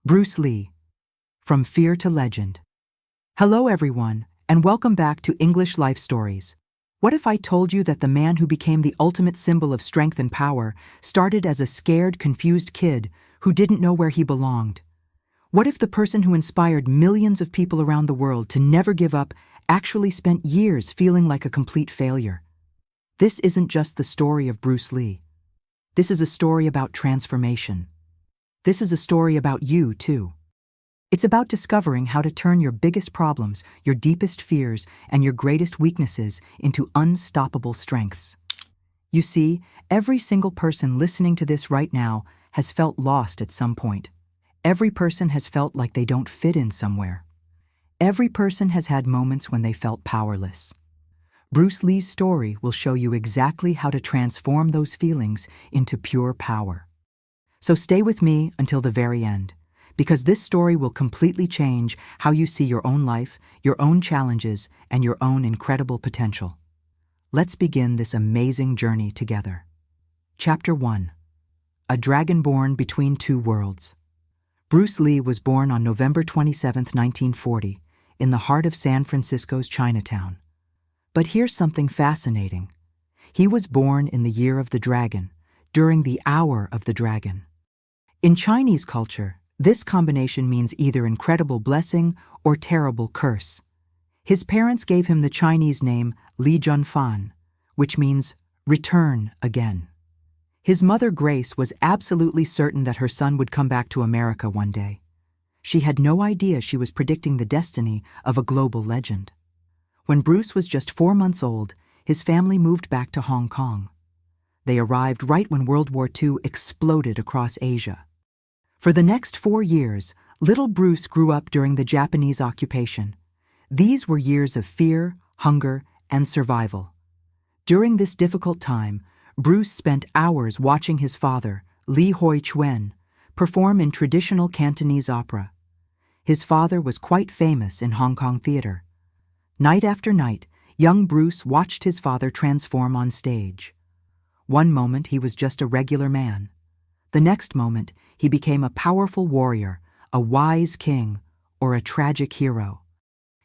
Bruce Lee, From Fear to Legend. Hello everyone, and welcome back to English Life Stories. What if I told you that the man who became the ultimate symbol of strength and power started as a scared, confused kid who didn't know where he belonged? What if the person who inspired millions of people around the world to never give up actually spent years feeling like a complete failure? This isn't just the story of Bruce Lee. This is a story about transformation. This is a story about you, too. It's about discovering how to turn your biggest problems, your deepest fears, and your greatest weaknesses into unstoppable strengths. You see, every single person listening to this right now has felt lost at some point. Every person has felt like they don't fit in somewhere. Every person has had moments when they felt powerless. Bruce Lee's story will show you exactly how to transform those feelings into pure power. So stay with me until the very end, because this story will completely change how you see your own life, your own challenges, and your own incredible potential. Let's begin this amazing journey together. Chapter 1. A Dragon Born Between Two Worlds. Bruce Lee was born on November 27, 1940, in the heart of San Francisco's Chinatown. But here's something fascinating. He was born in the year of the dragon, during the hour of the dragon. In Chinese culture, this combination means either incredible blessing or terrible curse. His parents gave him the Chinese name Li Junfan, which means return again. His mother Grace was absolutely certain that her son would come back to America one day. She had no idea she was predicting the destiny of a global legend. When Bruce was just 4 months old, his family moved back to Hong Kong. They arrived right when World War II exploded across Asia. For the next 4 years, little Bruce grew up during the Japanese occupation. These were years of fear, hunger, and survival. During this difficult time, Bruce spent hours watching his father, Li Hoi Chuen, perform in traditional Cantonese opera. His father was quite famous in Hong Kong theater. Night after night, young Bruce watched his father transform on stage. One moment he was just a regular man. The next moment, he became a powerful warrior, a wise king, or a tragic hero.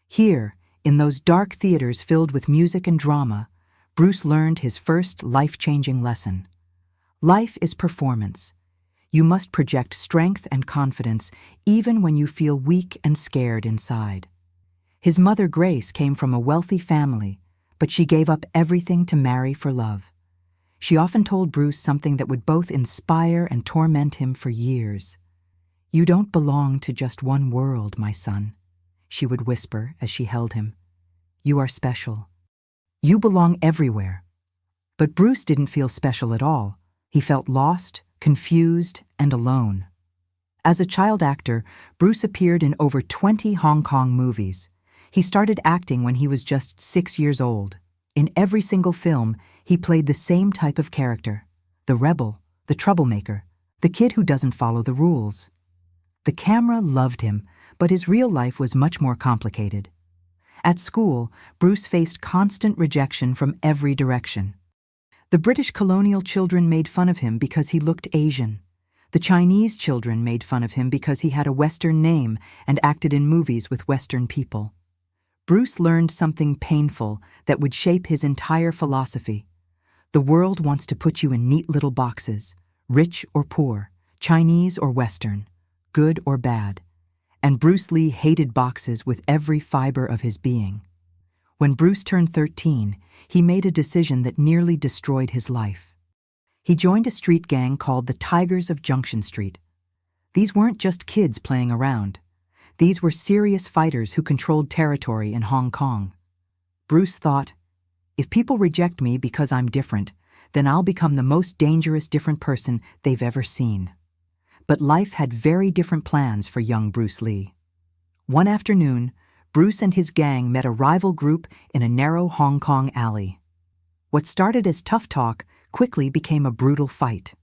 Here, in those dark theaters filled with music and drama, Bruce learned his first life-changing lesson. Life is performance. You must project strength and confidence even when you feel weak and scared inside. His mother Grace came from a wealthy family, but she gave up everything to marry for love. She often told Bruce something that would both inspire and torment him for years. "You don't belong to just one world, my son," she would whisper as she held him. "You are special. You belong everywhere." But Bruce didn't feel special at all. He felt lost, confused, and alone. As a child actor, Bruce appeared in over 20 Hong Kong movies. He started acting when he was just 6 years old. In every single film, he played the same type of character: the rebel, the troublemaker, the kid who doesn't follow the rules. The camera loved him, but his real life was much more complicated. At school, Bruce faced constant rejection from every direction. The British colonial children made fun of him because he looked Asian. The Chinese children made fun of him because he had a Western name and acted in movies with Western people. Bruce learned something painful that would shape his entire philosophy. The world wants to put you in neat little boxes, rich or poor, Chinese or Western, good or bad. And Bruce Lee hated boxes with every fiber of his being. When Bruce turned 13, he made a decision that nearly destroyed his life. He joined a street gang called the Tigers of Junction Street. These weren't just kids playing around. These were serious fighters who controlled territory in Hong Kong. Bruce thought, if people reject me because I'm different, then I'll become the most dangerous different person they've ever seen. But life had very different plans for young Bruce Lee. One afternoon, Bruce and his gang met a rival group in a narrow Hong Kong alley. What started as tough talk quickly became a brutal fight.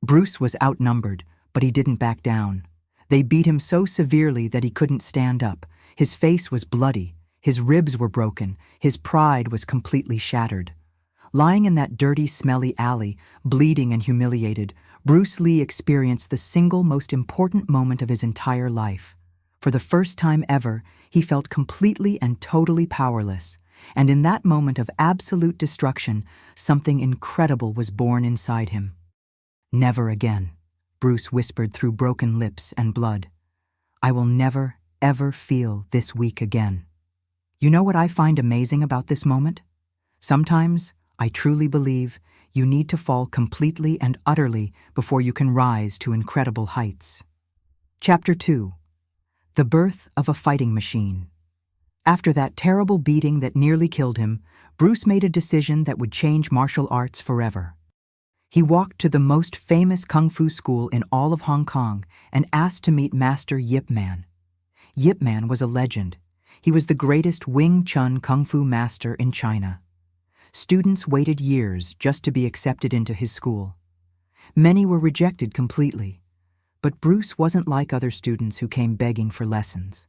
Bruce was outnumbered, but he didn't back down. They beat him so severely that he couldn't stand up. His face was bloody, his ribs were broken, his pride was completely shattered. Lying in that dirty, smelly alley, bleeding and humiliated, Bruce Lee experienced the single most important moment of his entire life. For the first time ever, he felt completely and totally powerless, and in that moment of absolute destruction, something incredible was born inside him. "Never again," Bruce whispered through broken lips and blood. "I will never, ever feel this weak again." You know what I find amazing about this moment? Sometimes, I truly believe, you need to fall completely and utterly before you can rise to incredible heights. Chapter 2. The Birth of a Fighting Machine. After that terrible beating that nearly killed him, Bruce made a decision that would change martial arts forever. He walked to the most famous kung fu school in all of Hong Kong and asked to meet Master Yip Man. Yip Man was a legend. He was the greatest Wing Chun kung fu master in China. Students waited years just to be accepted into his school. Many were rejected completely. But Bruce wasn't like other students who came begging for lessons.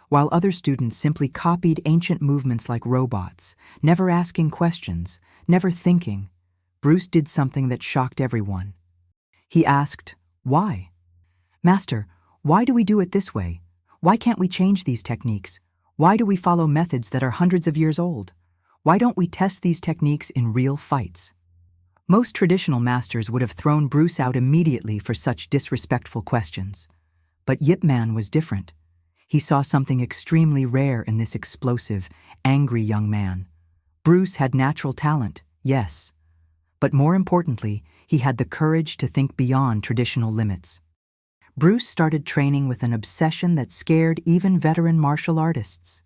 While other students simply copied ancient movements like robots, never asking questions, never thinking, Bruce did something that shocked everyone. He asked, "Why? Master, why do we do it this way? Why can't we change these techniques? Why do we follow methods that are hundreds of years old? Why don't we test these techniques in real fights?" Most traditional masters would have thrown Bruce out immediately for such disrespectful questions. But Yip Man was different. He saw something extremely rare in this explosive, angry young man. Bruce had natural talent, yes. But more importantly, he had the courage to think beyond traditional limits. Bruce started training with an obsession that scared even veteran martial artists.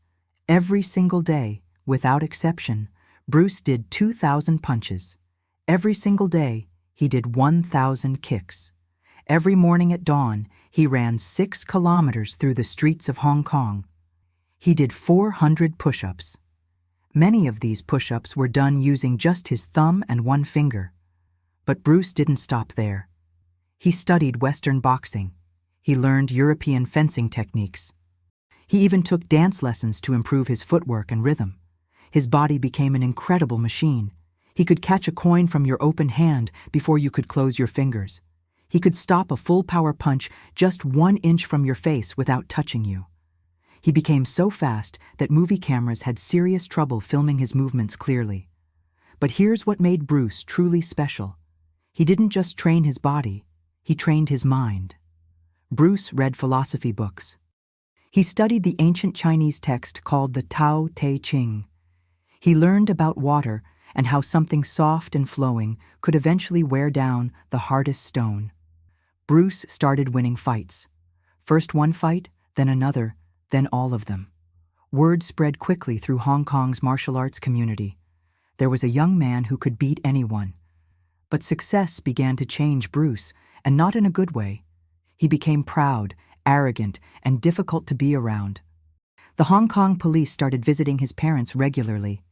Every single day, without exception, Bruce did 2,000 punches. Every single day, he did 1,000 kicks. Every morning at dawn, he ran 6 kilometers through the streets of Hong Kong. He did 400 push-ups. Many of these push-ups were done using just his thumb and one finger. But Bruce didn't stop there. He studied Western boxing. He learned European fencing techniques. He even took dance lessons to improve his footwork and rhythm. His body became an incredible machine. He could catch a coin from your open hand before you could close your fingers. He could stop a full-power punch just 1 inch from your face without touching you. He became so fast that movie cameras had serious trouble filming his movements clearly. But here's what made Bruce truly special. He didn't just train his body, he trained his mind. Bruce read philosophy books. He studied the ancient Chinese text called the Tao Te Ching. He learned about water and how something soft and flowing could eventually wear down the hardest stone. Bruce started winning fights. First one fight, then another, then all of them. Word spread quickly through Hong Kong's martial arts community. There was a young man who could beat anyone. But success began to change Bruce, and not in a good way. He became proud, arrogant, and difficult to be around. The Hong Kong police started visiting his parents regularly.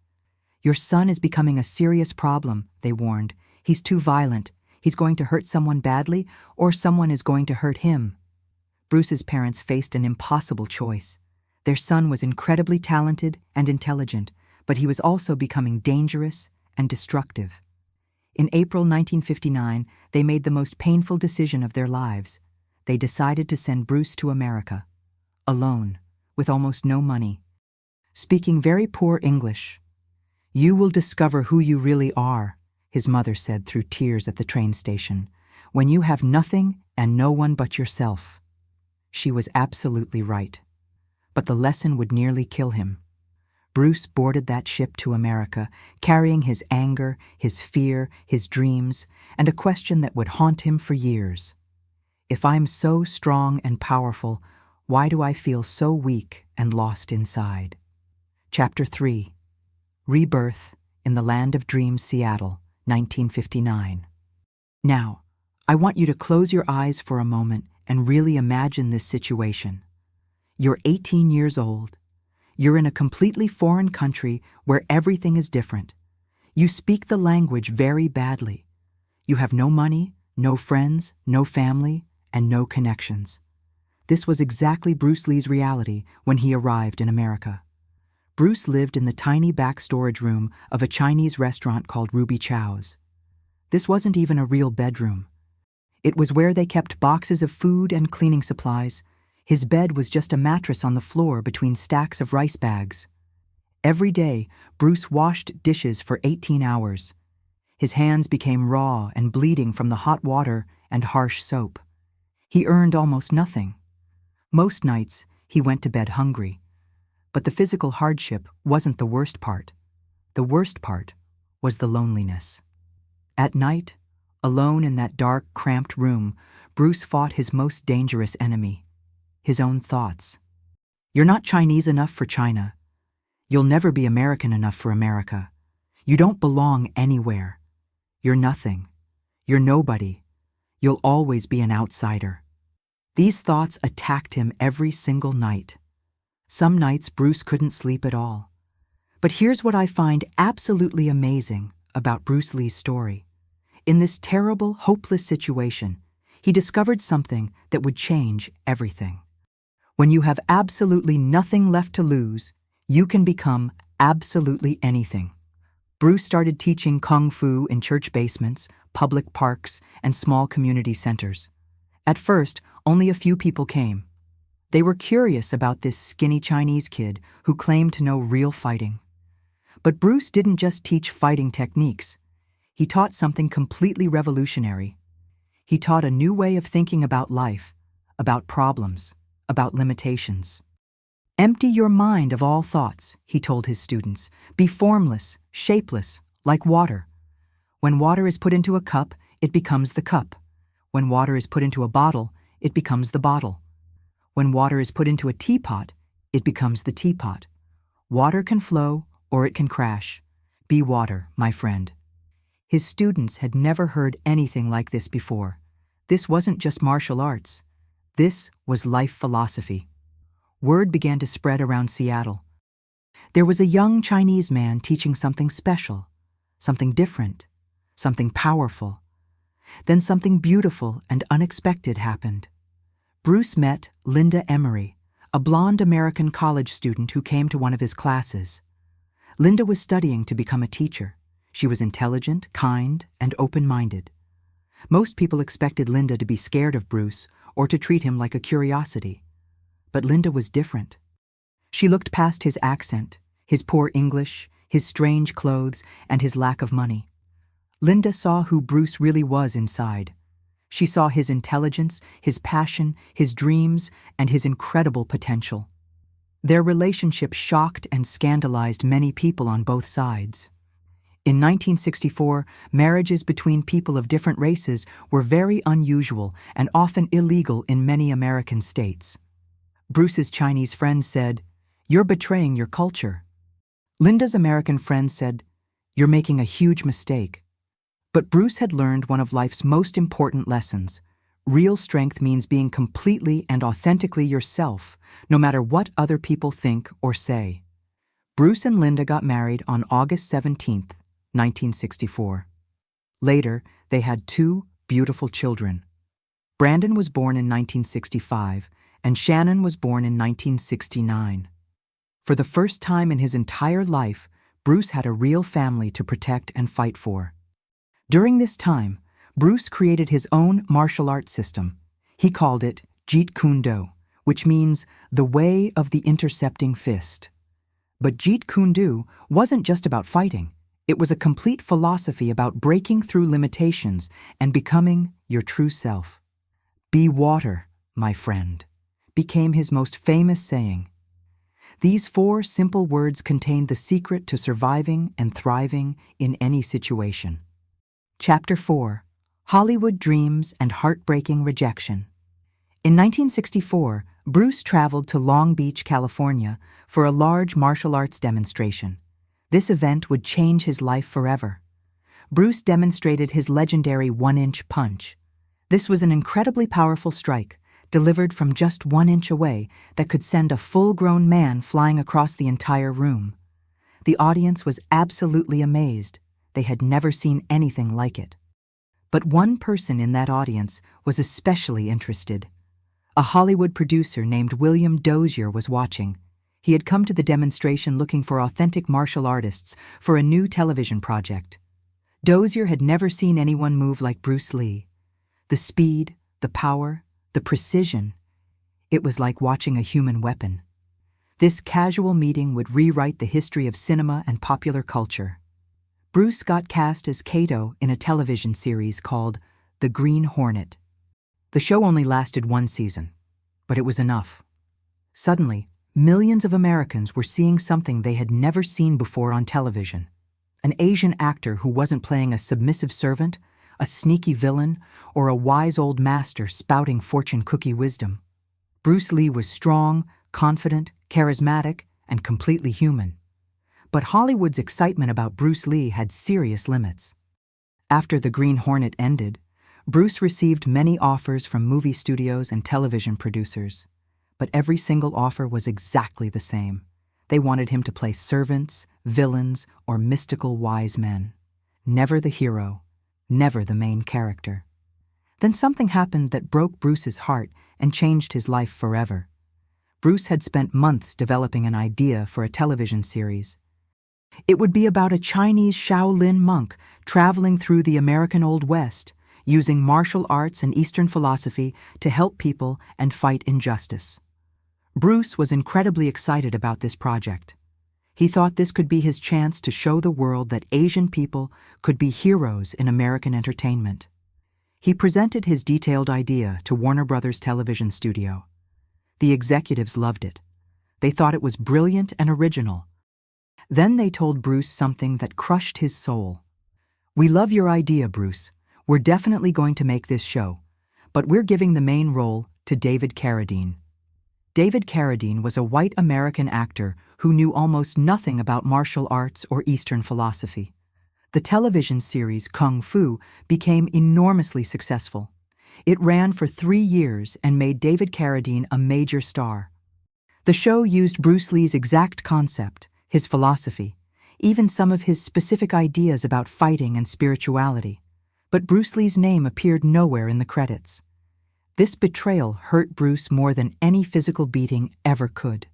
"Your son is becoming a serious problem," they warned. "He's too violent. He's going to hurt someone badly, or someone is going to hurt him." Bruce's parents faced an impossible choice. Their son was incredibly talented and intelligent, but he was also becoming dangerous and destructive. In April 1959, they made the most painful decision of their lives. They decided to send Bruce to America, alone, with almost no money. Speaking very poor English. "You will discover who you really are," his mother said through tears at the train station, "when you have nothing and no one but yourself." She was absolutely right. But the lesson would nearly kill him. Bruce boarded that ship to America, carrying his anger, his fear, his dreams, and a question that would haunt him for years. If I'm so strong and powerful, why do I feel so weak and lost inside? Chapter 3. Rebirth in the Land of Dreams, Seattle, 1959. Now, I want you to close your eyes for a moment and really imagine this situation. You're 18 years old. You're in a completely foreign country where everything is different. You speak the language very badly. You have no money, no friends, no family, and no connections. This was exactly Bruce Lee's reality when he arrived in America. Bruce lived in the tiny back storage room of a Chinese restaurant called Ruby Chow's. This wasn't even a real bedroom. It was where they kept boxes of food and cleaning supplies. His bed was just a mattress on the floor between stacks of rice bags. Every day, Bruce washed dishes for 18 hours. His hands became raw and bleeding from the hot water and harsh soap. He earned almost nothing. Most nights, he went to bed hungry. But the physical hardship wasn't the worst part. The worst part was the loneliness. At night, alone in that dark, cramped room, Bruce fought his most dangerous enemy, his own thoughts. You're not Chinese enough for China. You'll never be American enough for America. You don't belong anywhere. You're nothing. You're nobody. You'll always be an outsider. These thoughts attacked him every single night. Some nights Bruce couldn't sleep at all. But here's what I find absolutely amazing about Bruce Lee's story. In this terrible, hopeless situation, he discovered something that would change everything. When you have absolutely nothing left to lose, you can become absolutely anything. Bruce started teaching Kung Fu in church basements, public parks, and small community centers. At first, only a few people came. They were curious about this skinny Chinese kid who claimed to know real fighting. But Bruce didn't just teach fighting techniques. He taught something completely revolutionary. He taught a new way of thinking about life, about problems, about limitations. Empty your mind of all thoughts, he told his students. Be formless, shapeless, like water. When water is put into a cup, it becomes the cup. When water is put into a bottle, it becomes the bottle. When water is put into a teapot, it becomes the teapot. Water can flow or it can crash. Be water, my friend. His students had never heard anything like this before. This wasn't just martial arts. This was life philosophy. Word began to spread around Seattle. There was a young Chinese man teaching something special, something different, something powerful. Then something beautiful and unexpected happened. Bruce met Linda Emery, a blonde American college student who came to one of his classes. Linda was studying to become a teacher. She was intelligent, kind, and open-minded. Most people expected Linda to be scared of Bruce or to treat him like a curiosity. But Linda was different. She looked past his accent, his poor English, his strange clothes, and his lack of money. Linda saw who Bruce really was inside. She saw his intelligence, his passion, his dreams, and his incredible potential. Their relationship shocked and scandalized many people on both sides. In 1964, marriages between people of different races were very unusual and often illegal in many American states. Bruce's Chinese friend said, "You're betraying your culture." Linda's American friend said, "You're making a huge mistake." But Bruce had learned one of life's most important lessons. Real strength means being completely and authentically yourself, no matter what other people think or say. Bruce and Linda got married on August 17th, 1964. Later, they had 2 beautiful children. Brandon was born in 1965, and Shannon was born in 1969. For the first time in his entire life, Bruce had a real family to protect and fight for. During this time, Bruce created his own martial arts system. He called it Jeet Kune Do, which means the way of the intercepting fist. But Jeet Kune Do wasn't just about fighting. It was a complete philosophy about breaking through limitations and becoming your true self. Be water, my friend, became his most famous saying. These 4 simple words contained the secret to surviving and thriving in any situation. Chapter 4: Hollywood Dreams and Heartbreaking Rejection. In 1964, Bruce traveled to Long Beach, California, for a large martial arts demonstration. This event would change his life forever. Bruce demonstrated his legendary 1-inch punch. This was an incredibly powerful strike, delivered from just 1 inch away, that could send a full-grown man flying across the entire room. The audience was absolutely amazed. They had never seen anything like it. But one person in that audience was especially interested. A Hollywood producer named William Dozier was watching. He had come to the demonstration looking for authentic martial artists for a new television project. Dozier had never seen anyone move like Bruce Lee. The speed, the power, the precision. It was like watching a human weapon. This casual meeting would rewrite the history of cinema and popular culture. Bruce got cast as Kato in a television series called The Green Hornet. The show only lasted one season, but it was enough. Suddenly, millions of Americans were seeing something they had never seen before on television. An Asian actor who wasn't playing a submissive servant, a sneaky villain, or a wise old master spouting fortune cookie wisdom. Bruce Lee was strong, confident, charismatic, and completely human. But Hollywood's excitement about Bruce Lee had serious limits. After The Green Hornet ended, Bruce received many offers from movie studios and television producers. But every single offer was exactly the same. They wanted him to play servants, villains, or mystical wise men. Never the hero, never the main character. Then something happened that broke Bruce's heart and changed his life forever. Bruce had spent months developing an idea for a television series. It would be about a Chinese Shaolin monk traveling through the American Old West, using martial arts and Eastern philosophy to help people and fight injustice. Bruce was incredibly excited about this project. He thought this could be his chance to show the world that Asian people could be heroes in American entertainment. He presented his detailed idea to Warner Brothers television studio. The executives loved it. They thought it was brilliant and original. Then they told Bruce something that crushed his soul. "We love your idea, Bruce. We're definitely going to make this show, but we're giving the main role to David Carradine." David Carradine was a white American actor who knew almost nothing about martial arts or Eastern philosophy. The television series Kung Fu became enormously successful. It ran for 3 years and made David Carradine a major star. The show used Bruce Lee's exact concept, his philosophy, even some of his specific ideas about fighting and spirituality. But Bruce Lee's name appeared nowhere in the credits. This betrayal hurt Bruce more than any physical beating ever could.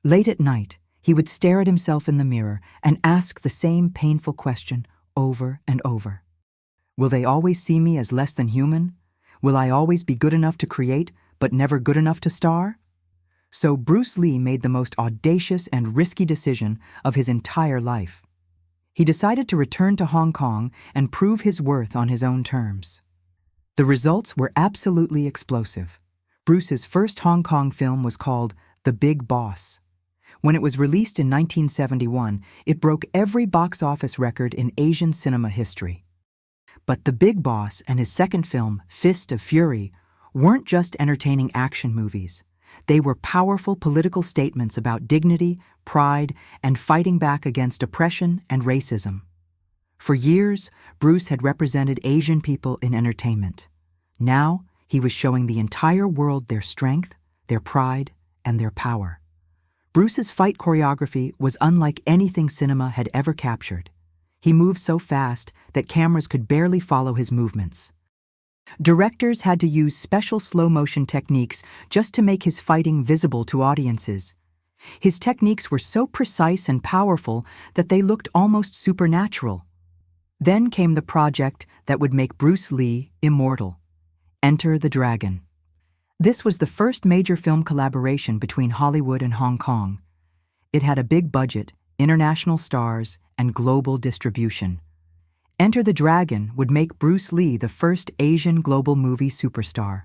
Late at night, he would stare at himself in the mirror and ask the same painful question over and over. Will they always see me as less than human? Will I always be good enough to create, but never good enough to star? So Bruce Lee made the most audacious and risky decision of his entire life. He decided to return to Hong Kong and prove his worth on his own terms. The results were absolutely explosive. Bruce's first Hong Kong film was called The Big Boss. When it was released in 1971, it broke every box office record in Asian cinema history. But The Big Boss and his second film, Fist of Fury, weren't just entertaining action movies. They were powerful political statements about dignity, pride, and fighting back against oppression and racism. For years, Bruce had represented Asian people in entertainment. Now, he was showing the entire world their strength, their pride, and their power. Bruce's fight choreography was unlike anything cinema had ever captured. He moved so fast that cameras could barely follow his movements. Directors had to use special slow-motion techniques just to make his fighting visible to audiences. His techniques were so precise and powerful that they looked almost supernatural. Then came the project that would make Bruce Lee immortal. Enter the Dragon. This was the first major film collaboration between Hollywood and Hong Kong. It had a big budget, international stars, and global distribution. Enter the Dragon would make Bruce Lee the first Asian global movie superstar.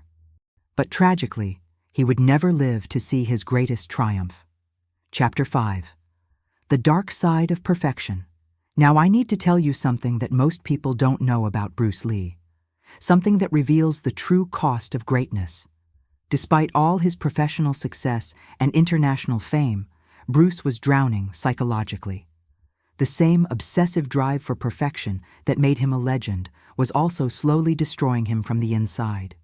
But tragically, he would never live to see his greatest triumph. Chapter 5. The Dark Side of Perfection. Now I need to tell you something that most people don't know about Bruce Lee. Something that reveals the true cost of greatness. Despite all his professional success and international fame, Bruce was drowning psychologically. The same obsessive drive for perfection that made him a legend was also slowly destroying him from the inside.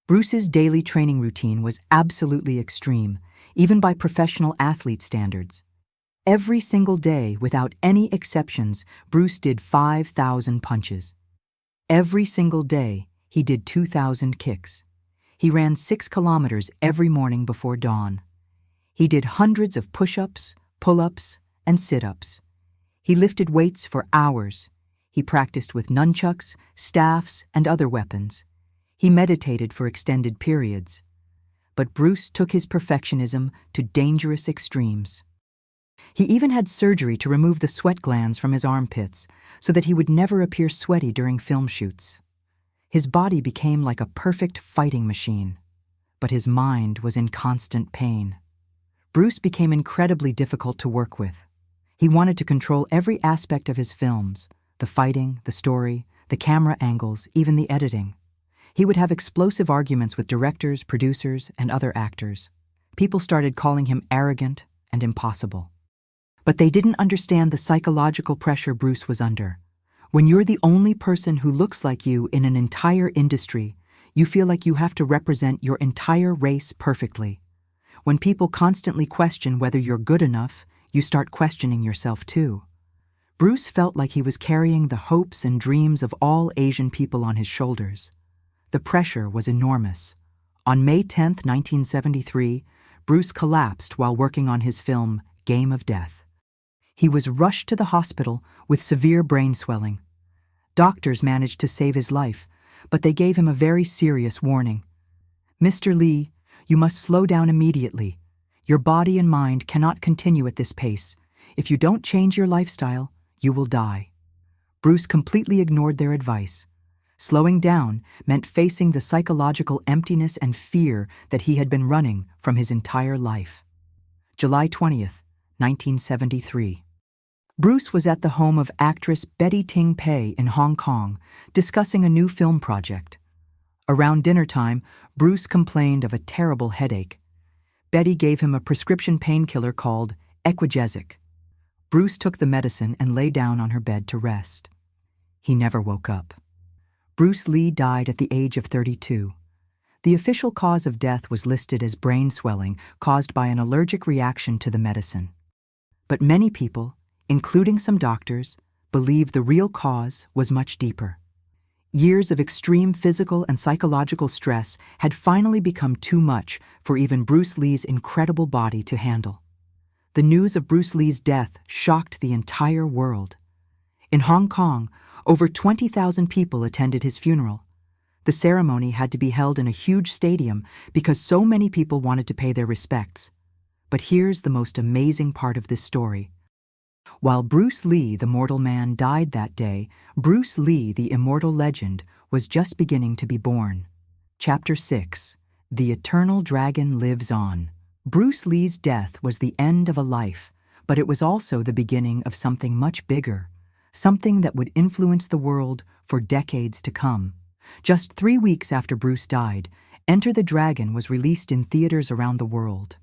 Bruce's daily training routine was absolutely extreme, even by professional athlete standards. Every single day, without any exceptions, Bruce did 5,000 punches. Every single day, he did 2,000 kicks. He ran 6 kilometers every morning before dawn. He did hundreds of push-ups, pull-ups, and sit-ups. He lifted weights for hours. He practiced with nunchucks, staffs, and other weapons. He meditated for extended periods. But Bruce took his perfectionism to dangerous extremes. He even had surgery to remove the sweat glands from his armpits so that he would never appear sweaty during film shoots. His body became like a perfect fighting machine, but his mind was in constant pain. Bruce became incredibly difficult to work with. He wanted to control every aspect of his films, the fighting, the story, the camera angles, even the editing. He would have explosive arguments with directors, producers, and other actors. People started calling him arrogant and impossible. But they didn't understand the psychological pressure Bruce was under. When you're the only person who looks like you in an entire industry, you feel like you have to represent your entire race perfectly. When people constantly question whether you're good enough, you start questioning yourself too. Bruce felt like he was carrying the hopes and dreams of all Asian people on his shoulders. The pressure was enormous. On May 10, 1973, Bruce collapsed while working on his film, Game of Death. He was rushed to the hospital with severe brain swelling. Doctors managed to save his life, but they gave him a very serious warning. "Mr. Lee, you must slow down immediately. Your body and mind cannot continue at this pace. If you don't change your lifestyle, you will die." Bruce completely ignored their advice. Slowing down meant facing the psychological emptiness and fear that he had been running from his entire life. July 20th, 1973. Bruce was at the home of actress Betty Ting Pei in Hong Kong, discussing a new film project. Around dinner time, Bruce complained of a terrible headache. Betty gave him a prescription painkiller called Equigesic. Bruce took the medicine and lay down on her bed to rest. He never woke up. Bruce Lee died at the age of 32. The official cause of death was listed as brain swelling caused by an allergic reaction to the medicine. But many people, including some doctors, believe the real cause was much deeper. Years of extreme physical and psychological stress had finally become too much for even Bruce Lee's incredible body to handle. The news of Bruce Lee's death shocked the entire world. In Hong Kong, over 20,000 people attended his funeral. The ceremony had to be held in a huge stadium because so many people wanted to pay their respects. But here's the most amazing part of this story. While Bruce Lee, the mortal man, died that day, Bruce Lee, the immortal legend, was just beginning to be born. Chapter 6. The Eternal Dragon Lives On. Bruce Lee's death was the end of a life, but it was also the beginning of something much bigger, something that would influence the world for decades to come. Just 3 weeks after Bruce died, Enter the Dragon was released in theaters around the world.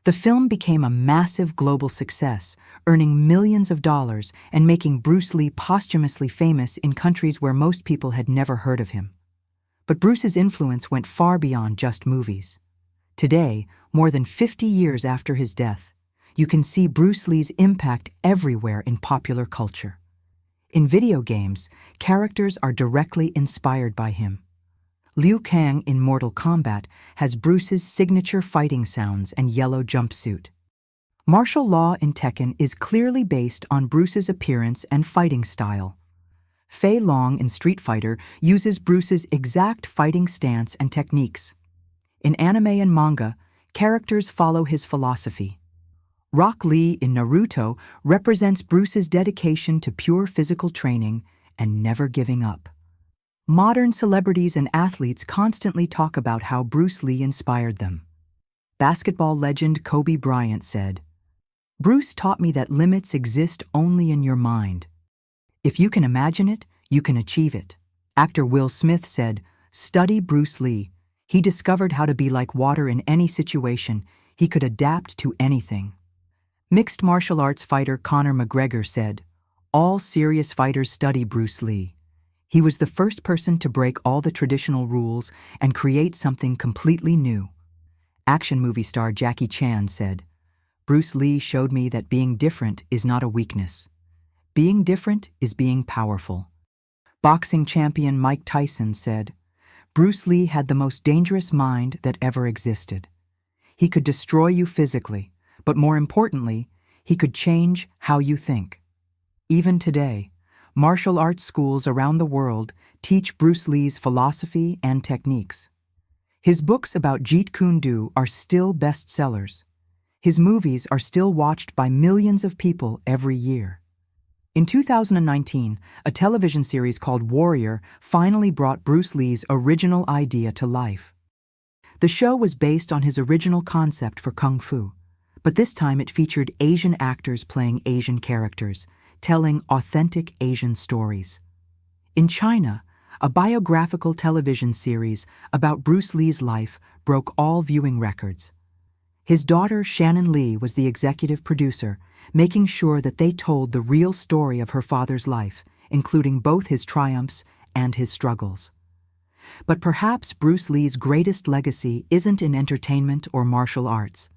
The film became a massive global success, earning millions of dollars and making Bruce Lee posthumously famous in countries where most people had never heard of him. But Bruce's influence went far beyond just movies. Today, more than 50 years after his death, you can see Bruce Lee's impact everywhere in popular culture. In video games, characters are directly inspired by him. Liu Kang in Mortal Kombat has Bruce's signature fighting sounds and yellow jumpsuit. Martial law in Tekken is clearly based on Bruce's appearance and fighting style. Fei Long in Street Fighter uses Bruce's exact fighting stance and techniques. In anime and manga, characters follow his philosophy. Rock Lee in Naruto represents Bruce's dedication to pure physical training and never giving up. Modern celebrities and athletes constantly talk about how Bruce Lee inspired them. Basketball legend Kobe Bryant said, "Bruce taught me that limits exist only in your mind. If you can imagine it, you can achieve it." Actor Will Smith said, "Study Bruce Lee. He discovered how to be like water in any situation. He could adapt to anything." Mixed martial arts fighter Conor McGregor said, "All serious fighters study Bruce Lee. He was the first person to break all the traditional rules and create something completely new." Action movie star Jackie Chan said, "Bruce Lee showed me that being different is not a weakness. Being different is being powerful." Boxing champion Mike Tyson said, "Bruce Lee had the most dangerous mind that ever existed. He could destroy you physically, but more importantly, he could change how you think." Even today, martial arts schools around the world teach Bruce Lee's philosophy and techniques. His books about Jeet Kune Do are still bestsellers. His movies are still watched by millions of people every year. In 2019, a television series called Warrior finally brought Bruce Lee's original idea to life. The show was based on his original concept for Kung Fu, but this time it featured Asian actors playing Asian characters, telling authentic Asian stories. In China, a biographical television series about Bruce Lee's life broke all viewing records. His daughter Shannon Lee was the executive producer, making sure that they told the real story of her father's life, including both his triumphs and his struggles. But perhaps Bruce Lee's greatest legacy isn't in entertainment or martial arts.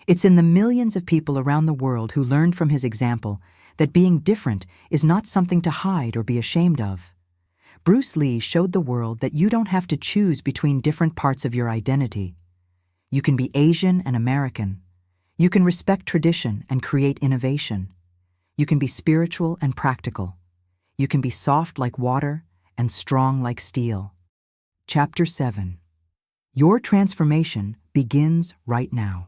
It's in the millions of people around the world who learned from his example that being different is not something to hide or be ashamed of. Bruce Lee showed the world that you don't have to choose between different parts of your identity. You can be Asian and American. You can respect tradition and create innovation. You can be spiritual and practical. You can be soft like water and strong like steel. Chapter 7. Your transformation begins right now.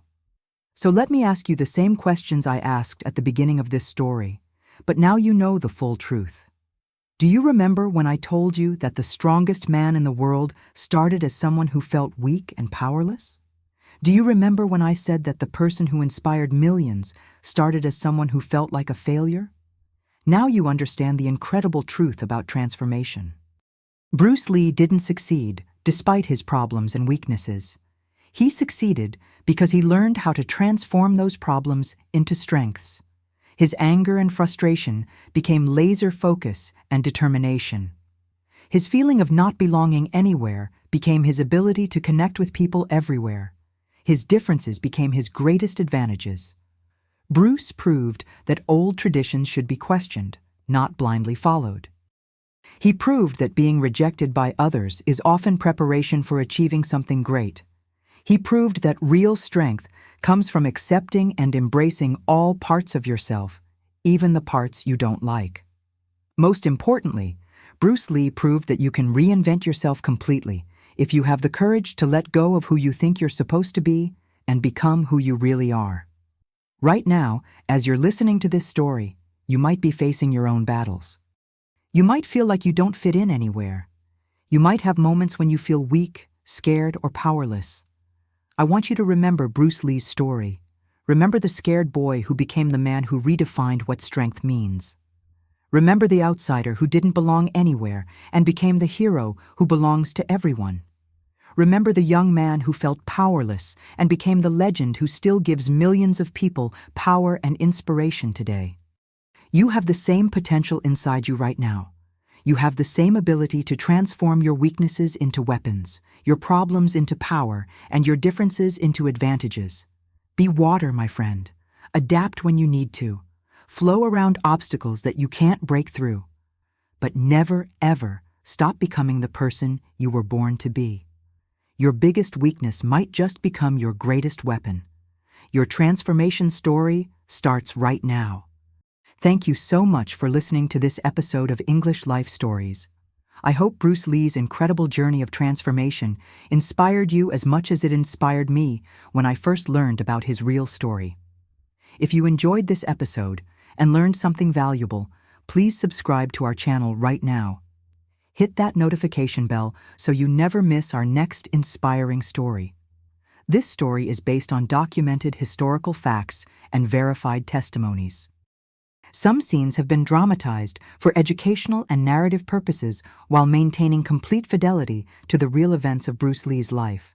So let me ask you the same questions I asked at the beginning of this story, but now you know the full truth. Do you remember when I told you that the strongest man in the world started as someone who felt weak and powerless? Do you remember when I said that the person who inspired millions started as someone who felt like a failure? Now you understand the incredible truth about transformation. Bruce Lee didn't succeed despite his problems and weaknesses. He succeeded because he learned how to transform those problems into strengths. His anger and frustration became laser focus and determination. His feeling of not belonging anywhere became his ability to connect with people everywhere. His differences became his greatest advantages. Bruce proved that old traditions should be questioned, not blindly followed. He proved that being rejected by others is often preparation for achieving something great. He proved that real strength comes from accepting and embracing all parts of yourself, even the parts you don't like. Most importantly, Bruce Lee proved that you can reinvent yourself completely if you have the courage to let go of who you think you're supposed to be and become who you really are. Right now, as you're listening to this story, you might be facing your own battles. You might feel like you don't fit in anywhere. You might have moments when you feel weak, scared, or powerless. I want you to remember Bruce Lee's story. Remember the scared boy who became the man who redefined what strength means. Remember the outsider who didn't belong anywhere and became the hero who belongs to everyone. Remember the young man who felt powerless and became the legend who still gives millions of people power and inspiration today. You have the same potential inside you right now. You have the same ability to transform your weaknesses into weapons, your problems into power, and your differences into advantages. Be water, my friend. Adapt when you need to. Flow around obstacles that you can't break through. But never, ever stop becoming the person you were born to be. Your biggest weakness might just become your greatest weapon. Your transformation story starts right now. Thank you so much for listening to this episode of English Life Stories. I hope Bruce Lee's incredible journey of transformation inspired you as much as it inspired me when I first learned about his real story. If you enjoyed this episode and learned something valuable, please subscribe to our channel right now. Hit that notification bell so you never miss our next inspiring story. This story is based on documented historical facts and verified testimonies. Some scenes have been dramatized for educational and narrative purposes while maintaining complete fidelity to the real events of Bruce Lee's life.